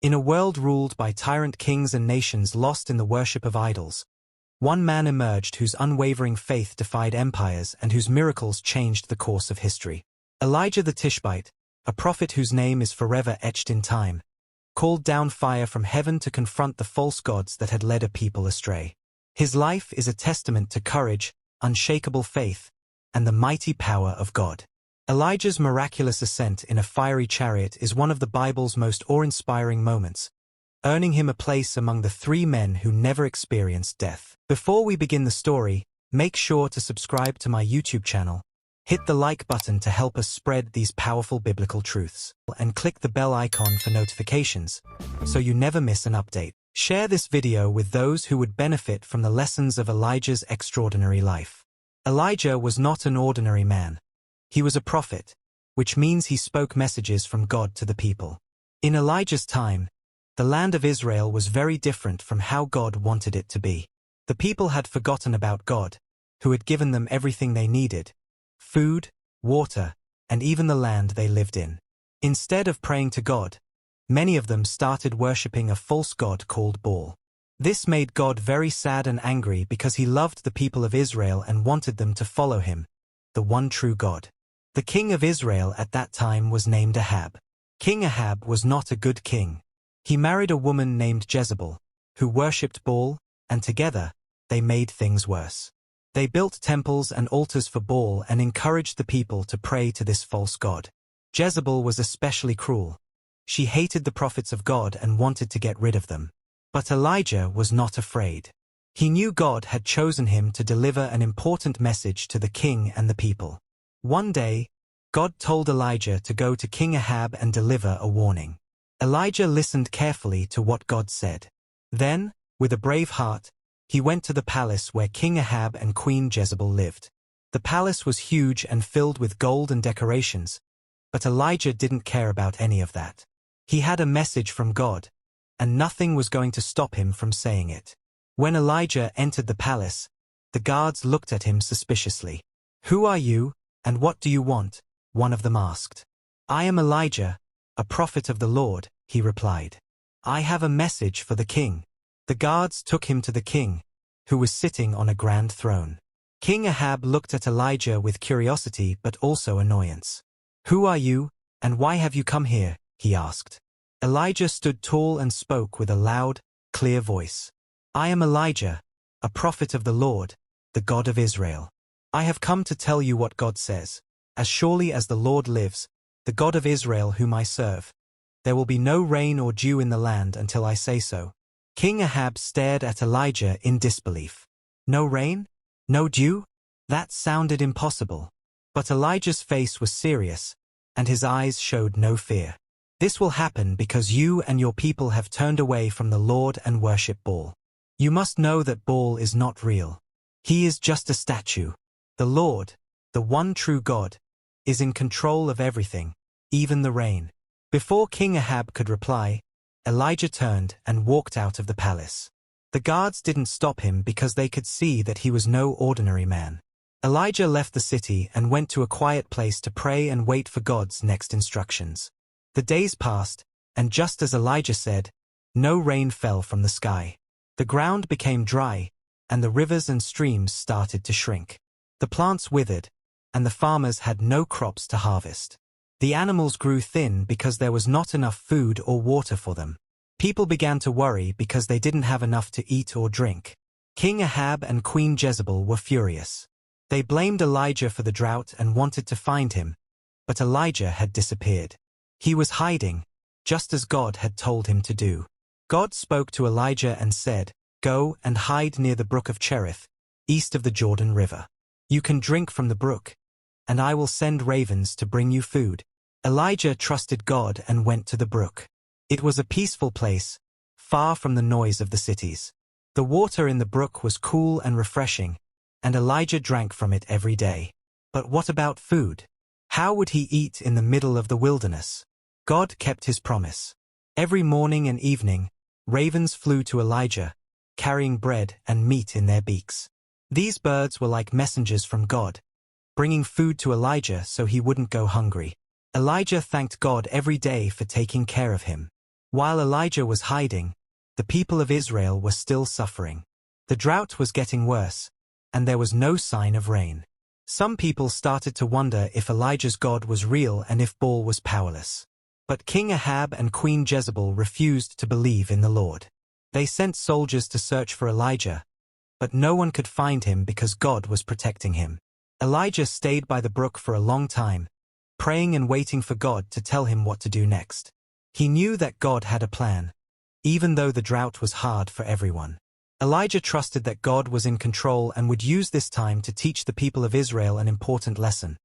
In a world ruled by tyrant kings and nations lost in the worship of idols, one man emerged whose unwavering faith defied empires and whose miracles changed the course of history. Elijah the Tishbite, a prophet whose name is forever etched in time, called down fire from heaven to confront the false gods that had led a people astray. His life is a testament to courage, unshakable faith, and the mighty power of God. Elijah's miraculous ascent in a fiery chariot is one of the Bible's most awe-inspiring moments, earning him a place among the 3 men who never experienced death. Before we begin the story, make sure to subscribe to my YouTube channel, hit the like button to help us spread these powerful biblical truths, and click the bell icon for notifications, so you never miss an update. Share this video with those who would benefit from the lessons of Elijah's extraordinary life. Elijah was not an ordinary man. He was a prophet, which means he spoke messages from God to the people. In Elijah's time, the land of Israel was very different from how God wanted it to be. The people had forgotten about God, who had given them everything they needed: food, water, and even the land they lived in. Instead of praying to God, many of them started worshipping a false god called Baal. This made God very sad and angry because he loved the people of Israel and wanted them to follow him, the one true God. The king of Israel at that time was named Ahab. King Ahab was not a good king. He married a woman named Jezebel, who worshipped Baal, and together, they made things worse. They built temples and altars for Baal and encouraged the people to pray to this false god. Jezebel was especially cruel. She hated the prophets of God and wanted to get rid of them. But Elijah was not afraid. He knew God had chosen him to deliver an important message to the king and the people. One day, God told Elijah to go to King Ahab and deliver a warning. Elijah listened carefully to what God said. Then, with a brave heart, he went to the palace where King Ahab and Queen Jezebel lived. The palace was huge and filled with gold and decorations, but Elijah didn't care about any of that. He had a message from God, and nothing was going to stop him from saying it. When Elijah entered the palace, the guards looked at him suspiciously. "Who are you, and what do you want?" one of them asked. "I am Elijah, a prophet of the Lord," he replied. "I have a message for the king." The guards took him to the king, who was sitting on a grand throne. King Ahab looked at Elijah with curiosity but also annoyance. "Who are you, and why have you come here?" he asked. Elijah stood tall and spoke with a loud, clear voice. "I am Elijah, a prophet of the Lord, the God of Israel. I have come to tell you what God says. As surely as the Lord lives, the God of Israel whom I serve, there will be no rain or dew in the land until I say so." King Ahab stared at Elijah in disbelief. No rain? No dew? That sounded impossible. But Elijah's face was serious, and his eyes showed no fear. "This will happen because you and your people have turned away from the Lord and worship Baal. You must know that Baal is not real. He is just a statue. The Lord, the one true God, is in control of everything, even the rain." Before King Ahab could reply, Elijah turned and walked out of the palace. The guards didn't stop him because they could see that he was no ordinary man. Elijah left the city and went to a quiet place to pray and wait for God's next instructions. The days passed, and just as Elijah said, no rain fell from the sky. The ground became dry, and the rivers and streams started to shrink. The plants withered, and the farmers had no crops to harvest. The animals grew thin because there was not enough food or water for them. People began to worry because they didn't have enough to eat or drink. King Ahab and Queen Jezebel were furious. They blamed Elijah for the drought and wanted to find him, but Elijah had disappeared. He was hiding, just as God had told him to do. God spoke to Elijah and said, "Go and hide near the brook of Cherith, east of the Jordan River. You can drink from the brook, and I will send ravens to bring you food." Elijah trusted God and went to the brook. It was a peaceful place, far from the noise of the cities. The water in the brook was cool and refreshing, and Elijah drank from it every day. But what about food? How would he eat in the middle of the wilderness? God kept his promise. Every morning and evening, ravens flew to Elijah, carrying bread and meat in their beaks. These birds were like messengers from God, bringing food to Elijah so he wouldn't go hungry. Elijah thanked God every day for taking care of him. While Elijah was hiding, the people of Israel were still suffering. The drought was getting worse, and there was no sign of rain. Some people started to wonder if Elijah's God was real and if Baal was powerless. But King Ahab and Queen Jezebel refused to believe in the Lord. They sent soldiers to search for Elijah, but no one could find him because God was protecting him. Elijah stayed by the brook for a long time, praying and waiting for God to tell him what to do next. He knew that God had a plan, even though the drought was hard for everyone. Elijah trusted that God was in control and would use this time to teach the people of Israel an important lesson: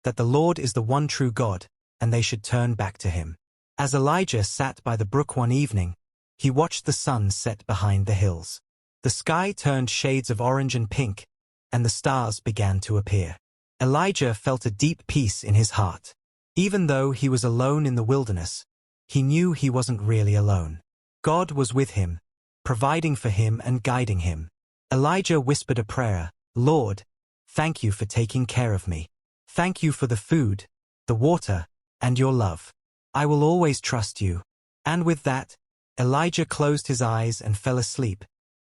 that the Lord is the one true God, and they should turn back to him. As Elijah sat by the brook one evening, he watched the sun set behind the hills. The sky turned shades of orange and pink, and the stars began to appear. Elijah felt a deep peace in his heart. Even though he was alone in the wilderness, he knew he wasn't really alone. God was with him, providing for him and guiding him. Elijah whispered a prayer: "Lord, thank you for taking care of me. Thank you for the food, the water, and your love. I will always trust you." And with that, Elijah closed his eyes and fell asleep,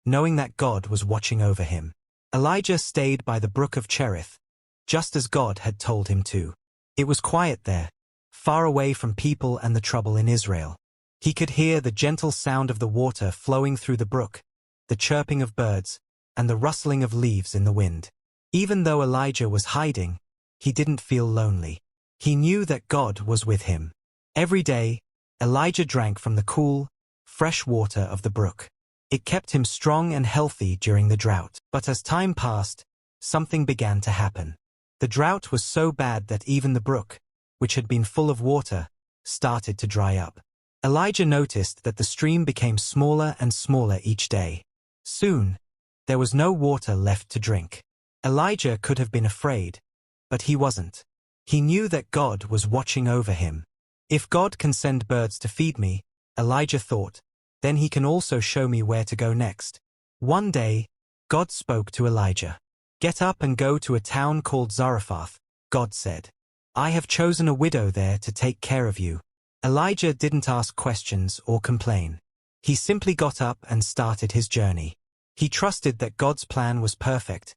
knowing that God was watching over him. Elijah stayed by the brook of Cherith, just as God had told him to. It was quiet there, far away from people and the trouble in Israel. He could hear the gentle sound of the water flowing through the brook, the chirping of birds, and the rustling of leaves in the wind. Even though Elijah was hiding, he didn't feel lonely. He knew that God was with him. Every day, Elijah drank from the cool, fresh water of the brook. It kept him strong and healthy during the drought. But as time passed, something began to happen. The drought was so bad that even the brook, which had been full of water, started to dry up. Elijah noticed that the stream became smaller and smaller each day. Soon, there was no water left to drink. Elijah could have been afraid, but he wasn't. He knew that God was watching over him. If God can send birds to feed me, Elijah thought, then he can also show me where to go next. One day, God spoke to Elijah. "Get up and go to a town called Zarephath," God said. "I have chosen a widow there to take care of you." Elijah didn't ask questions or complain. He simply got up and started his journey. He trusted that God's plan was perfect,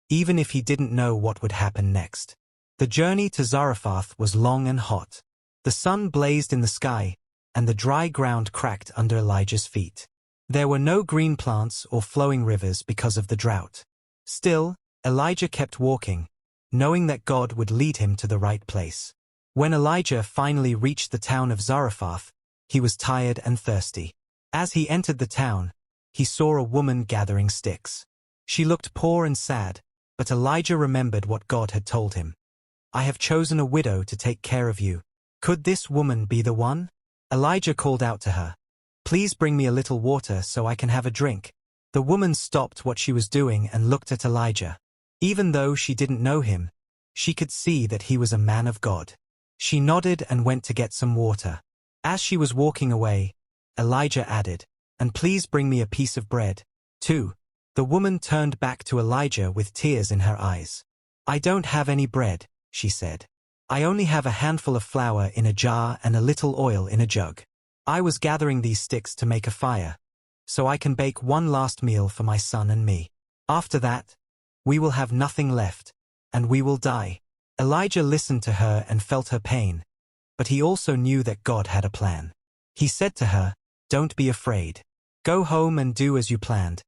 even if he didn't know what would happen next. The journey to Zarephath was long and hot. The sun blazed in the sky, and the dry ground cracked under Elijah's feet. There were no green plants or flowing rivers because of the drought. Still, Elijah kept walking, knowing that God would lead him to the right place. When Elijah finally reached the town of Zarephath, he was tired and thirsty. As he entered the town, he saw a woman gathering sticks. She looked poor and sad, but Elijah remembered what God had told him. "I have chosen a widow to take care of you. Could this woman be the one?" Elijah called out to her, "Please bring me a little water so I can have a drink." The woman stopped what she was doing and looked at Elijah. Even though she didn't know him, she could see that he was a man of God. She nodded and went to get some water. As she was walking away, Elijah added, "And please bring me a piece of bread, too." The woman turned back to Elijah with tears in her eyes. "I don't have any bread," she said. "I only have a handful of flour in a jar and a little oil in a jug. I was gathering these sticks to make a fire, so I can bake one last meal for my son and me. After that, we will have nothing left, and we will die." Elijah listened to her and felt her pain, but he also knew that God had a plan. He said to her, "Don't be afraid. Go home and do as you planned,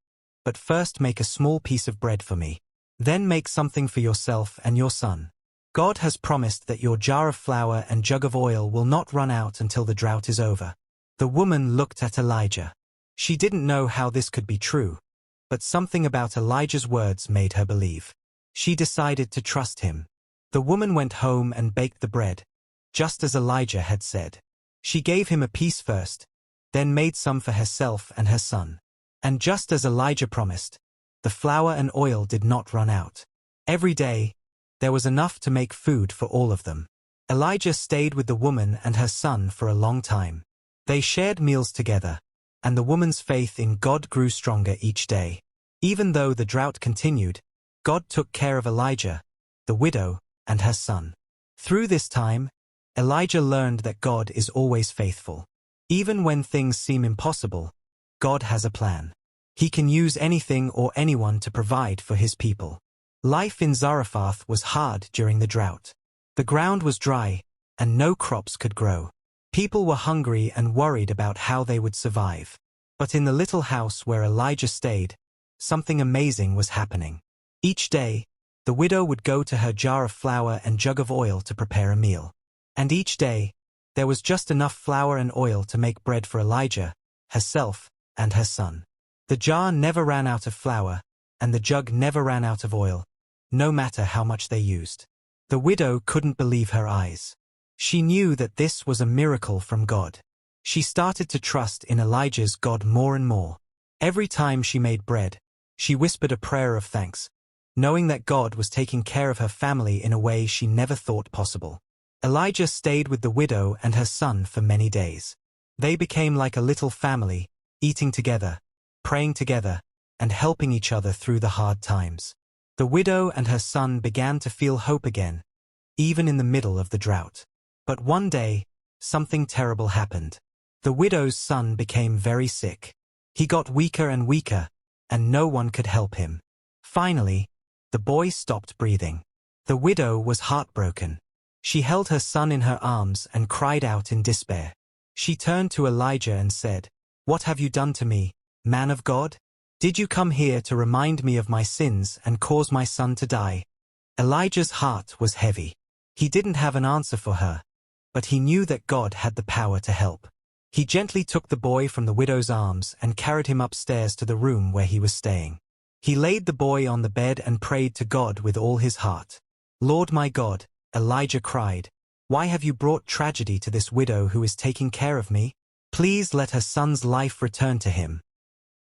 but first make a small piece of bread for me. Then make something for yourself and your son. God has promised that your jar of flour and jug of oil will not run out until the drought is over." The woman looked at Elijah. She didn't know how this could be true, but something about Elijah's words made her believe. She decided to trust him. The woman went home and baked the bread, just as Elijah had said. She gave him a piece first, then made some for herself and her son. And just as Elijah promised, the flour and oil did not run out. Every day, there was enough to make food for all of them. Elijah stayed with the woman and her son for a long time. They shared meals together, and the woman's faith in God grew stronger each day. Even though the drought continued, God took care of Elijah, the widow, and her son. Through this time, Elijah learned that God is always faithful. Even when things seem impossible, God has a plan. He can use anything or anyone to provide for his people. Life in Zarephath was hard during the drought. The ground was dry, and no crops could grow. People were hungry and worried about how they would survive. But in the little house where Elijah stayed, something amazing was happening. Each day, the widow would go to her jar of flour and jug of oil to prepare a meal. And each day, there was just enough flour and oil to make bread for Elijah, herself, and her son. The jar never ran out of flour, and the jug never ran out of oil, no matter how much they used. The widow couldn't believe her eyes. She knew that this was a miracle from God. She started to trust in Elijah's God more and more. Every time she made bread, she whispered a prayer of thanks, knowing that God was taking care of her family in a way she never thought possible. Elijah stayed with the widow and her son for many days. They became like a little family, eating together, praying together, and helping each other through the hard times. The widow and her son began to feel hope again, even in the middle of the drought. But one day, something terrible happened. The widow's son became very sick. He got weaker and weaker, and no one could help him. Finally, the boy stopped breathing. The widow was heartbroken. She held her son in her arms and cried out in despair. She turned to Elijah and said, "What have you done to me, man of God? Did you come here to remind me of my sins and cause my son to die?" Elijah's heart was heavy. He didn't have an answer for her, but he knew that God had the power to help. He gently took the boy from the widow's arms and carried him upstairs to the room where he was staying. He laid the boy on the bed and prayed to God with all his heart. "Lord my God," Elijah cried, "why have you brought tragedy to this widow who is taking care of me? Please let her son's life return to him."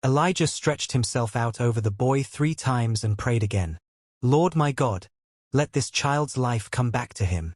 Elijah stretched himself out over the boy 3 times and prayed again. "Lord my God, let this child's life come back to him."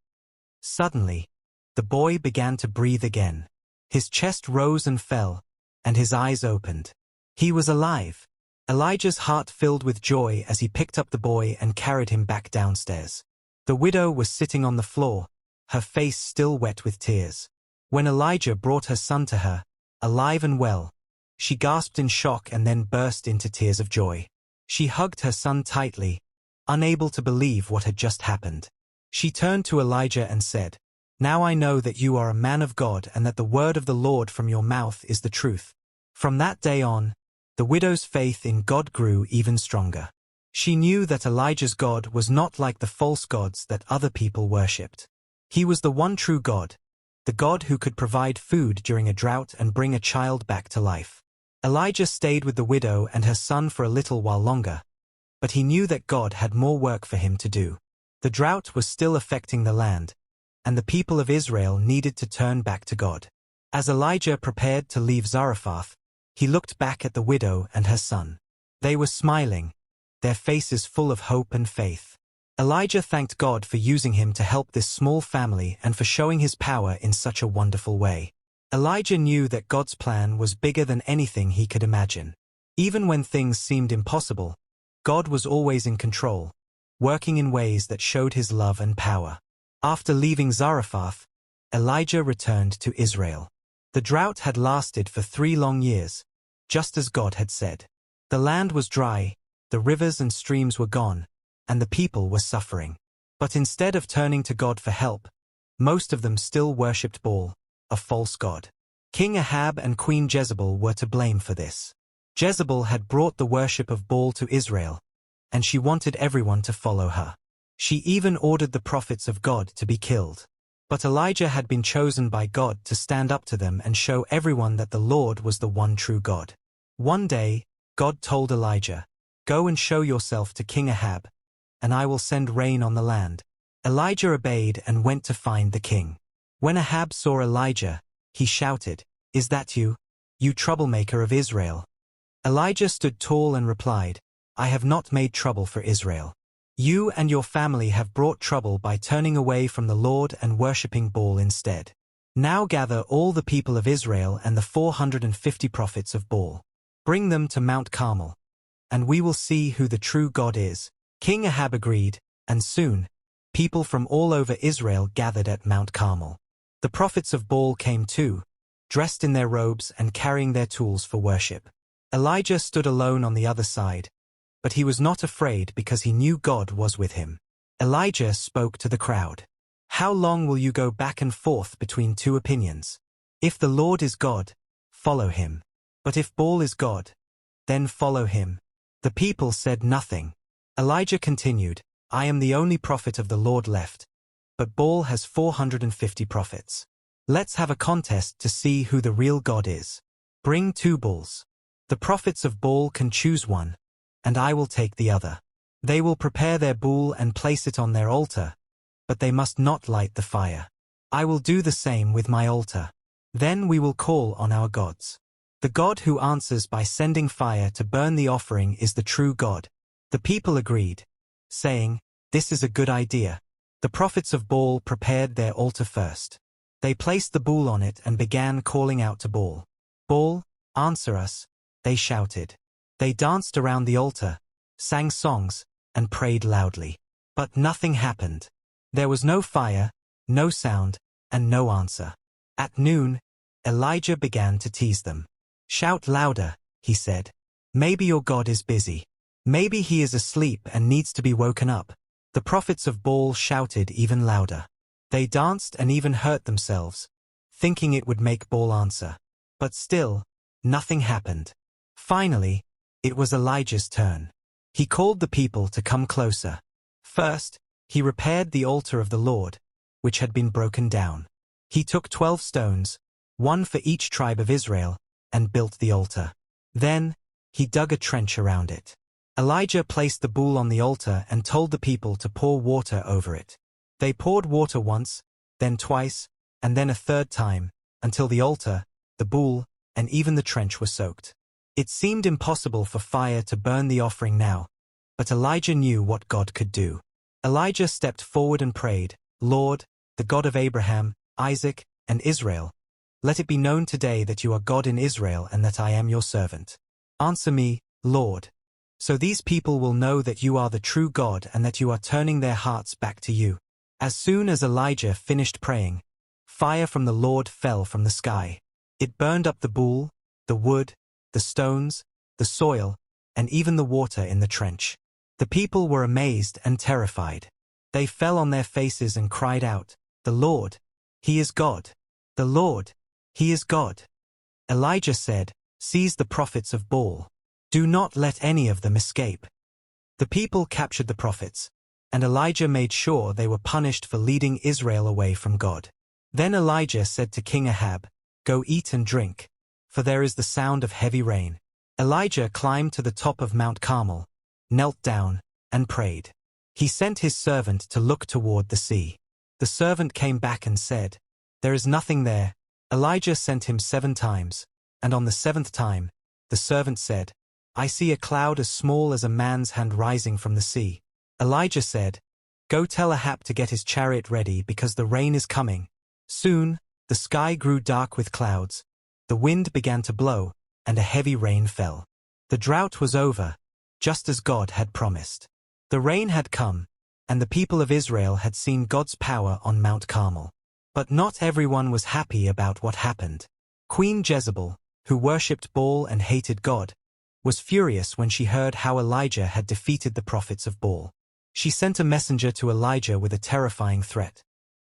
Suddenly, the boy began to breathe again. His chest rose and fell, and his eyes opened. He was alive. Elijah's heart filled with joy as he picked up the boy and carried him back downstairs. The widow was sitting on the floor, her face still wet with tears. When Elijah brought her son to her, alive and well, she gasped in shock and then burst into tears of joy. She hugged her son tightly, unable to believe what had just happened. She turned to Elijah and said, "Now I know that you are a man of God and that the word of the Lord from your mouth is the truth." From that day on, the widow's faith in God grew even stronger. She knew that Elijah's God was not like the false gods that other people worshipped. He was the one true God, the God who could provide food during a drought and bring a child back to life. Elijah stayed with the widow and her son for a little while longer, but he knew that God had more work for him to do. The drought was still affecting the land, and the people of Israel needed to turn back to God. As Elijah prepared to leave Zarephath, he looked back at the widow and her son. They were smiling, their faces full of hope and faith. Elijah thanked God for using him to help this small family and for showing his power in such a wonderful way. Elijah knew that God's plan was bigger than anything he could imagine. Even when things seemed impossible, God was always in control, working in ways that showed his love and power. After leaving Zarephath, Elijah returned to Israel. The drought had lasted for 3 long years, just as God had said. The land was dry, the rivers and streams were gone, and the people were suffering. But instead of turning to God for help, most of them still worshipped Baal, a false god. King Ahab and Queen Jezebel were to blame for this. Jezebel had brought the worship of Baal to Israel, and she wanted everyone to follow her. She even ordered the prophets of God to be killed. But Elijah had been chosen by God to stand up to them and show everyone that the Lord was the one true God. One day, God told Elijah, "Go and show yourself to King Ahab, and I will send rain on the land." Elijah obeyed and went to find the king. When Ahab saw Elijah, he shouted, "Is that you, you troublemaker of Israel?" Elijah stood tall and replied, "I have not made trouble for Israel. You and your family have brought trouble by turning away from the Lord and worshipping Baal instead. Now gather all the people of Israel and the 450 prophets of Baal. Bring them to Mount Carmel, and we will see who the true God is." King Ahab agreed, and soon, people from all over Israel gathered at Mount Carmel. The prophets of Baal came too, dressed in their robes and carrying their tools for worship. Elijah stood alone on the other side, but he was not afraid because he knew God was with him. Elijah spoke to the crowd. How long will you go back and forth between two opinions? If the Lord is God, follow him. But if Baal is God, then follow him. The people said nothing. Elijah continued, I am the only prophet of the Lord left, but Baal has 450 prophets. Let's have a contest to see who the real God is. Bring 2 bulls. The prophets of Baal can choose one, and I will take the other. They will prepare their bull and place it on their altar, but they must not light the fire. I will do the same with my altar. Then we will call on our gods. The God who answers by sending fire to burn the offering is the true God. The people agreed, saying, This is a good idea. The prophets of Baal prepared their altar first. They placed the bull on it and began calling out to Baal. Baal, answer us, they shouted. They danced around the altar, sang songs, and prayed loudly. But nothing happened. There was no fire, no sound, and no answer. At noon, Elijah began to tease them. Shout louder, he said. Maybe your God is busy. Maybe he is asleep and needs to be woken up. The prophets of Baal shouted even louder. They danced and even hurt themselves, thinking it would make Baal answer. But still, nothing happened. Finally, it was Elijah's turn. He called the people to come closer. First, he repaired the altar of the Lord, which had been broken down. He took 12 stones, one for each tribe of Israel, and built the altar. Then, he dug a trench around it. Elijah placed the bull on the altar and told the people to pour water over it. They poured water once, then twice, and then a third time, until the altar, the bull, and even the trench were soaked. It seemed impossible for fire to burn the offering now, but Elijah knew what God could do. Elijah stepped forward and prayed, Lord, the God of Abraham, Isaac, and Israel, let it be known today that you are God in Israel and that I am your servant. Answer me, Lord, so these people will know that you are the true God and that you are turning their hearts back to you. As soon as Elijah finished praying, fire from the Lord fell from the sky. It burned up the bull, the wood, the stones, the soil, and even the water in the trench. The people were amazed and terrified. They fell on their faces and cried out, The Lord, He is God. The Lord, He is God. Elijah said, Seize the prophets of Baal. Do not let any of them escape. The people captured the prophets, and Elijah made sure they were punished for leading Israel away from God. Then Elijah said to King Ahab, Go eat and drink, for there is the sound of heavy rain. Elijah climbed to the top of Mount Carmel, knelt down, and prayed. He sent his servant to look toward the sea. The servant came back and said, There is nothing there. Elijah sent him 7 times, and on the 7th time, the servant said, I see a cloud as small as a man's hand rising from the sea. Elijah said, Go tell Ahab to get his chariot ready because the rain is coming. Soon, the sky grew dark with clouds, the wind began to blow, and a heavy rain fell. The drought was over, just as God had promised. The rain had come, and the people of Israel had seen God's power on Mount Carmel. But not everyone was happy about what happened. Queen Jezebel, who worshipped Baal and hated God, was furious when she heard how Elijah had defeated the prophets of Baal. She sent a messenger to Elijah with a terrifying threat.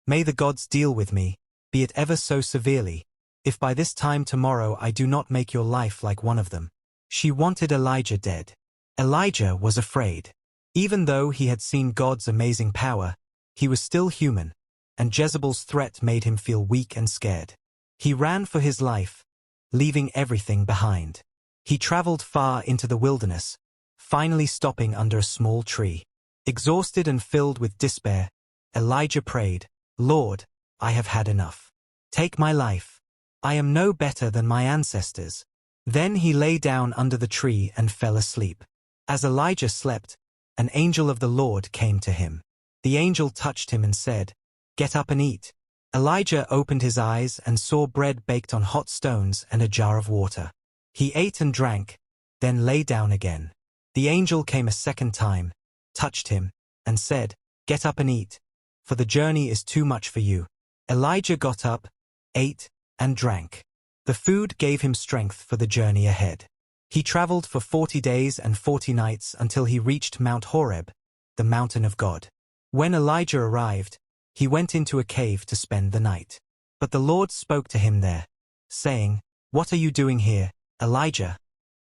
May the gods deal with me, be it ever so severely, if by this time tomorrow I do not make your life like one of them. She wanted Elijah dead. Elijah was afraid. Even though he had seen God's amazing power, he was still human, and Jezebel's threat made him feel weak and scared. He ran for his life, leaving everything behind. He traveled far into the wilderness, finally stopping under a small tree. Exhausted and filled with despair, Elijah prayed, Lord, I have had enough. Take my life. I am no better than my ancestors. Then he lay down under the tree and fell asleep. As Elijah slept, an angel of the Lord came to him. The angel touched him and said, Get up and eat. Elijah opened his eyes and saw bread baked on hot stones and a jar of water. He ate and drank, then lay down again. The angel came a second time, touched him, and said, Get up and eat, for the journey is too much for you. Elijah got up, ate, and drank. The food gave him strength for the journey ahead. He traveled for 40 days and 40 nights until he reached Mount Horeb, the mountain of God. When Elijah arrived, he went into a cave to spend the night. But the Lord spoke to him there, saying, "What are you doing here, Elijah?"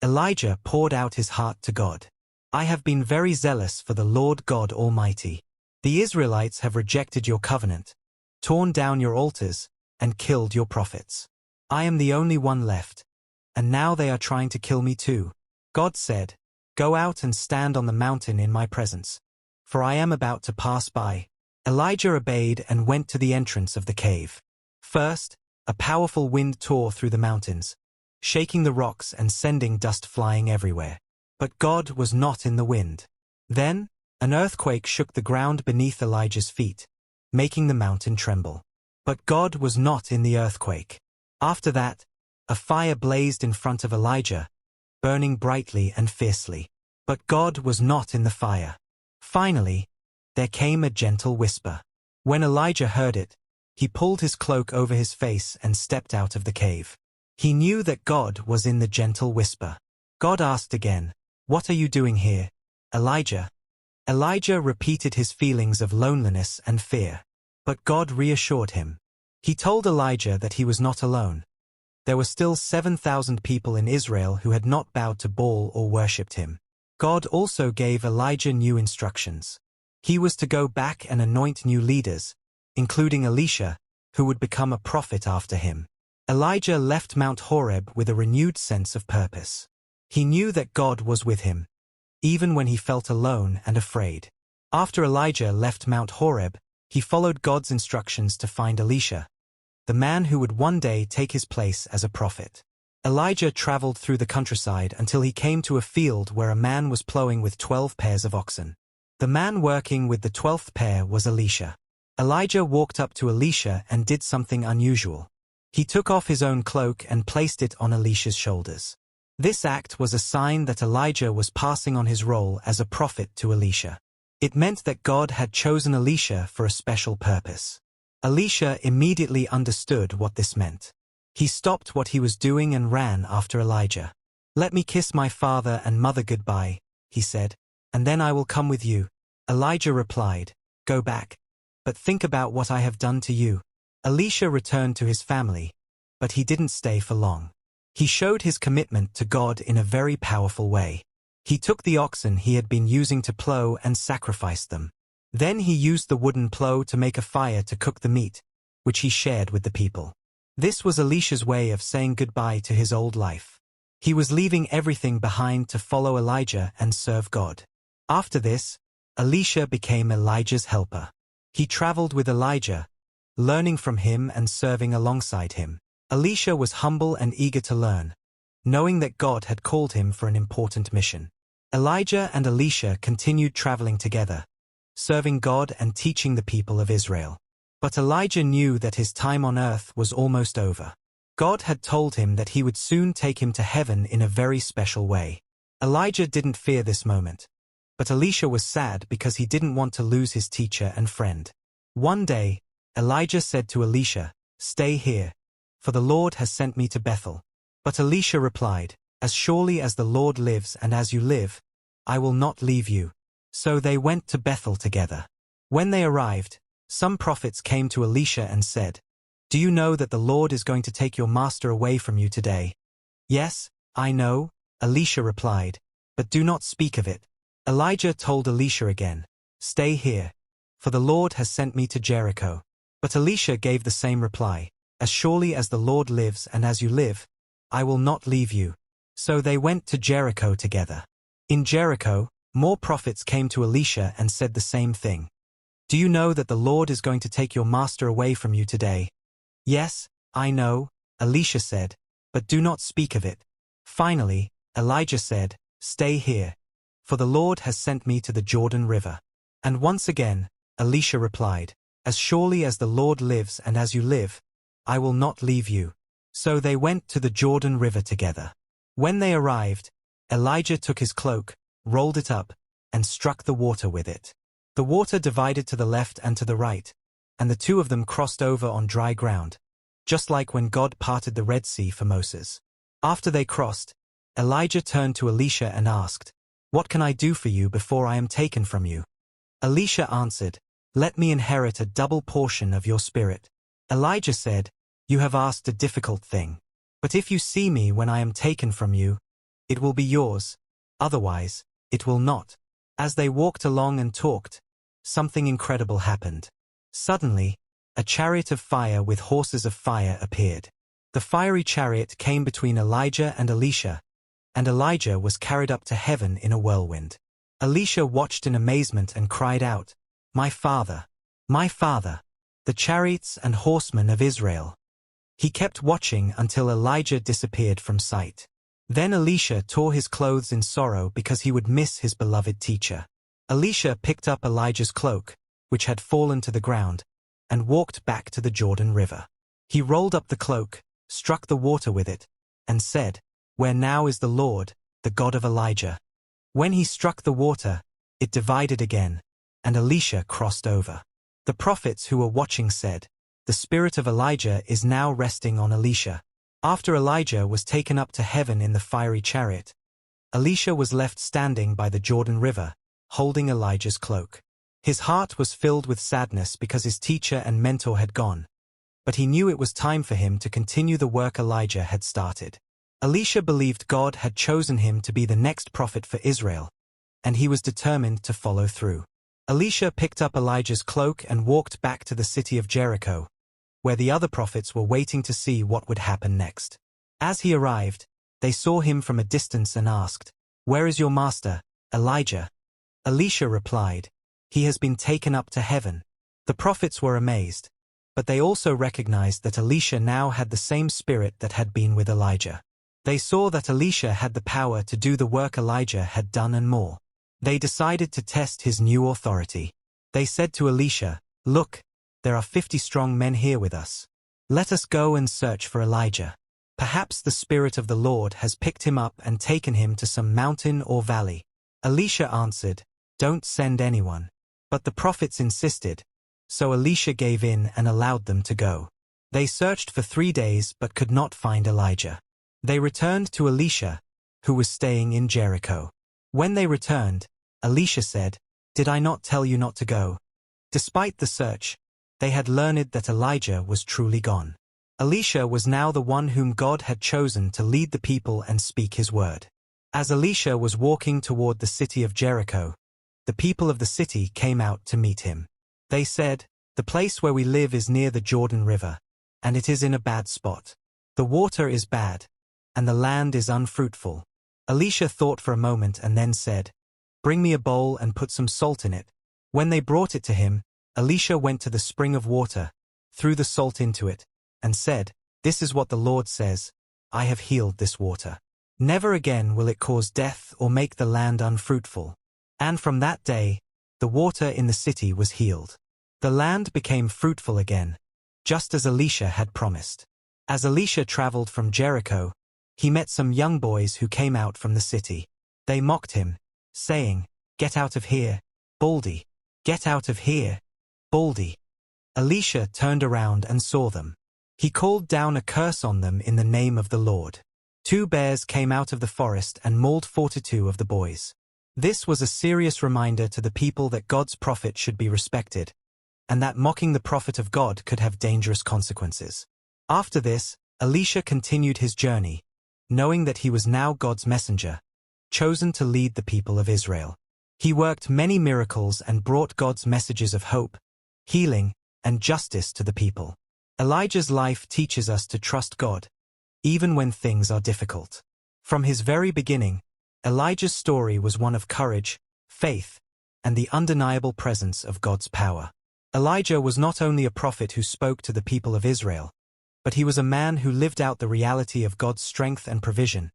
Elijah poured out his heart to God. "I have been very zealous for the Lord God Almighty. The Israelites have rejected your covenant, torn down your altars, and killed your prophets. I am the only one left, and now they are trying to kill me too." God said, "Go out and stand on the mountain in my presence, for I am about to pass by." Elijah obeyed and went to the entrance of the cave. First, a powerful wind tore through the mountains, shaking the rocks and sending dust flying everywhere. But God was not in the wind. Then, an earthquake shook the ground beneath Elijah's feet, making the mountain tremble. But God was not in the earthquake. After that, a fire blazed in front of Elijah, burning brightly and fiercely. But God was not in the fire. Finally, there came a gentle whisper. When Elijah heard it, he pulled his cloak over his face and stepped out of the cave. He knew that God was in the gentle whisper. God asked again, "What are you doing here, Elijah?" Elijah repeated his feelings of loneliness and fear. But God reassured him. He told Elijah that he was not alone. There were still 7,000 people in Israel who had not bowed to Baal or worshipped him. God also gave Elijah new instructions. He was to go back and anoint new leaders, including Elisha, who would become a prophet after him. Elijah left Mount Horeb with a renewed sense of purpose. He knew that God was with him, even when he felt alone and afraid. After Elijah left Mount Horeb, he followed God's instructions to find Elisha, the man who would one day take his place as a prophet. Elijah traveled through the countryside until he came to a field where a man was plowing with 12 pairs of oxen. The man working with the 12th pair was Elisha. Elijah walked up to Elisha and did something unusual. He took off his own cloak and placed it on Elisha's shoulders. This act was a sign that Elijah was passing on his role as a prophet to Elisha. It meant that God had chosen Elisha for a special purpose. Elisha immediately understood what this meant. He stopped what he was doing and ran after Elijah. "Let me kiss my father and mother goodbye," he said, "and then I will come with you." Elijah replied, "Go back, but think about what I have done to you." Elisha returned to his family, but he didn't stay for long. He showed his commitment to God in a very powerful way. He took the oxen he had been using to plow and sacrificed them. Then he used the wooden plow to make a fire to cook the meat, which he shared with the people. This was Elisha's way of saying goodbye to his old life. He was leaving everything behind to follow Elijah and serve God. After this, Elisha became Elijah's helper. He traveled with Elijah, learning from him and serving alongside him. Elisha was humble and eager to learn, knowing that God had called him for an important mission. Elijah and Elisha continued traveling together, serving God and teaching the people of Israel. But Elijah knew that his time on earth was almost over. God had told him that he would soon take him to heaven in a very special way. Elijah didn't fear this moment, but Elisha was sad because he didn't want to lose his teacher and friend. One day, Elijah said to Elisha, "Stay here, for the Lord has sent me to Bethel." But Elisha replied, "As surely as the Lord lives and as you live, I will not leave you." So they went to Bethel together. When they arrived, some prophets came to Elisha and said, "Do you know that the Lord is going to take your master away from you today?" "Yes, I know," Elisha replied, "but do not speak of it." Elijah told Elisha again, "Stay here, for the Lord has sent me to Jericho." But Elisha gave the same reply, "As surely as the Lord lives and as you live, I will not leave you." So they went to Jericho together. In Jericho, more prophets came to Elisha and said the same thing. "Do you know that the Lord is going to take your master away from you today?" "Yes, I know," Elisha said, "but do not speak of it." Finally, Elijah said, "Stay here, for the Lord has sent me to the Jordan River." And once again, Elisha replied, "As surely as the Lord lives and as you live, I will not leave you." So they went to the Jordan River together. When they arrived, Elijah took his cloak, rolled it up, and struck the water with it. The water divided to the left and to the right, and the two of them crossed over on dry ground, just like when God parted the Red Sea for Moses. After they crossed, Elijah turned to Elisha and asked, "What can I do for you before I am taken from you?" Elisha answered, "Let me inherit a double portion of your spirit." Elijah said, "You have asked a difficult thing. But if you see me when I am taken from you, it will be yours. Otherwise, it will not." As they walked along and talked, something incredible happened. Suddenly, a chariot of fire with horses of fire appeared. The fiery chariot came between Elijah and Elisha, and Elijah was carried up to heaven in a whirlwind. Elisha watched in amazement and cried out, my father, the chariots and horsemen of Israel." He kept watching until Elijah disappeared from sight. Then Elisha tore his clothes in sorrow because he would miss his beloved teacher. Elisha picked up Elijah's cloak, which had fallen to the ground, and walked back to the Jordan River. He rolled up the cloak, struck the water with it, and said, "Where now is the Lord, the God of Elijah?" When he struck the water, it divided again, and Elisha crossed over. The prophets who were watching said, "The spirit of Elijah is now resting on Elisha." After Elijah was taken up to heaven in the fiery chariot, Elisha was left standing by the Jordan River, holding Elijah's cloak. His heart was filled with sadness because his teacher and mentor had gone, but he knew it was time for him to continue the work Elijah had started. Elisha believed God had chosen him to be the next prophet for Israel, and he was determined to follow through. Elisha picked up Elijah's cloak and walked back to the city of Jericho, where the other prophets were waiting to see what would happen next. As he arrived, they saw him from a distance and asked, "Where is your master, Elijah?" Elisha replied, "He has been taken up to heaven." The prophets were amazed, but they also recognized that Elisha now had the same spirit that had been with Elijah. They saw that Elisha had the power to do the work Elijah had done and more. They decided to test his new authority. They said to Elisha, "Look, there are 50 strong men here with us. Let us go and search for Elijah. Perhaps the Spirit of the Lord has picked him up and taken him to some mountain or valley." Elisha answered, "Don't send anyone." But the prophets insisted, so Elisha gave in and allowed them to go. They searched for 3 days but could not find Elijah. They returned to Elisha, who was staying in Jericho. When they returned, Elisha said, "Did I not tell you not to go?" Despite the search, they had learned that Elijah was truly gone. Elisha was now the one whom God had chosen to lead the people and speak his word. As Elisha was walking toward the city of Jericho, the people of the city came out to meet him. They said, "The place where we live is near the Jordan River, and it is in a bad spot. The water is bad, and the land is unfruitful." Elisha thought for a moment and then said, "Bring me a bowl and put some salt in it." When they brought it to him, Elisha went to the spring of water, threw the salt into it, and said, "This is what the Lord says, I have healed this water. Never again will it cause death or make the land unfruitful." And from that day, the water in the city was healed. The land became fruitful again, just as Elisha had promised. As Elisha traveled from Jericho, he met some young boys who came out from the city. They mocked him, saying, "Get out of here, Baldy! Get out of here, Baldy!" Elisha turned around and saw them. He called down a curse on them in the name of the Lord. 2 bears came out of the forest and mauled 42 of the boys. This was a serious reminder to the people that God's prophet should be respected, and that mocking the prophet of God could have dangerous consequences. After this, Elisha continued his journey, knowing that he was now God's messenger, chosen to lead the people of Israel. He worked many miracles and brought God's messages of hope, healing, and justice to the people. Elijah's life teaches us to trust God, even when things are difficult. From his very beginning, Elijah's story was one of courage, faith, and the undeniable presence of God's power. Elijah was not only a prophet who spoke to the people of Israel, but he was a man who lived out the reality of God's strength and provision,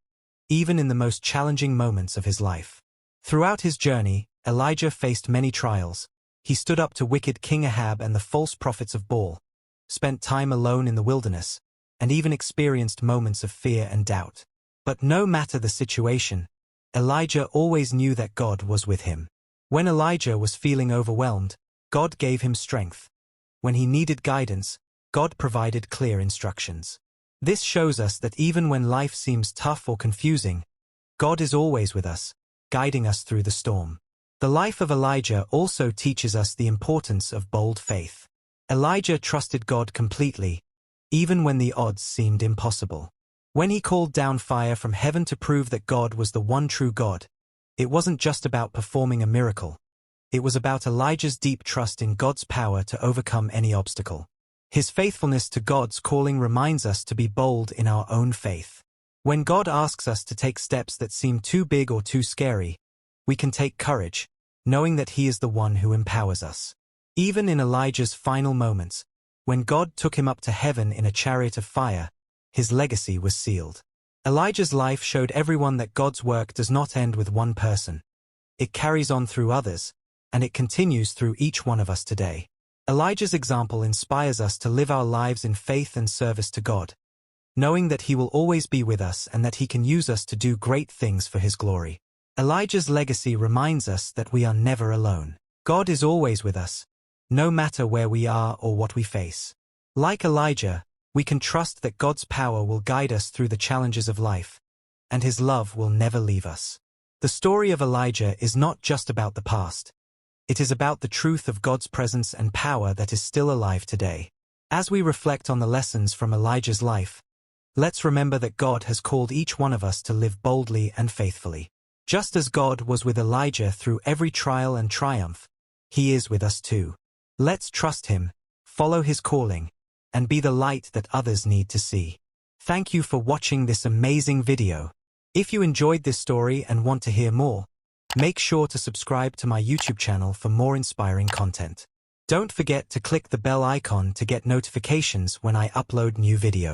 even in the most challenging moments of his life. Throughout his journey, Elijah faced many trials. He stood up to wicked King Ahab and the false prophets of Baal, spent time alone in the wilderness, and even experienced moments of fear and doubt. But no matter the situation, Elijah always knew that God was with him. When Elijah was feeling overwhelmed, God gave him strength. When he needed guidance, God provided clear instructions. This shows us that even when life seems tough or confusing, God is always with us, guiding us through the storm. The life of Elijah also teaches us the importance of bold faith. Elijah trusted God completely, even when the odds seemed impossible. When he called down fire from heaven to prove that God was the one true God, it wasn't just about performing a miracle. It was about Elijah's deep trust in God's power to overcome any obstacle. His faithfulness to God's calling reminds us to be bold in our own faith. When God asks us to take steps that seem too big or too scary, we can take courage, knowing that He is the one who empowers us. Even in Elijah's final moments, when God took him up to heaven in a chariot of fire, his legacy was sealed. Elijah's life showed everyone that God's work does not end with one person. It carries on through others, and it continues through each one of us today. Elijah's example inspires us to live our lives in faith and service to God, knowing that He will always be with us and that He can use us to do great things for His glory. Elijah's legacy reminds us that we are never alone. God is always with us, no matter where we are or what we face. Like Elijah, we can trust that God's power will guide us through the challenges of life, and His love will never leave us. The story of Elijah is not just about the past. It is about the truth of God's presence and power that is still alive today. As we reflect on the lessons from Elijah's life, let's remember that God has called each one of us to live boldly and faithfully. Just as God was with Elijah through every trial and triumph, He is with us too. Let's trust Him, follow His calling, and be the light that others need to see. Thank you for watching this amazing video. If you enjoyed this story and want to hear more, make sure to subscribe to my YouTube channel for more inspiring content. Don't forget to click the bell icon to get notifications when I upload new videos.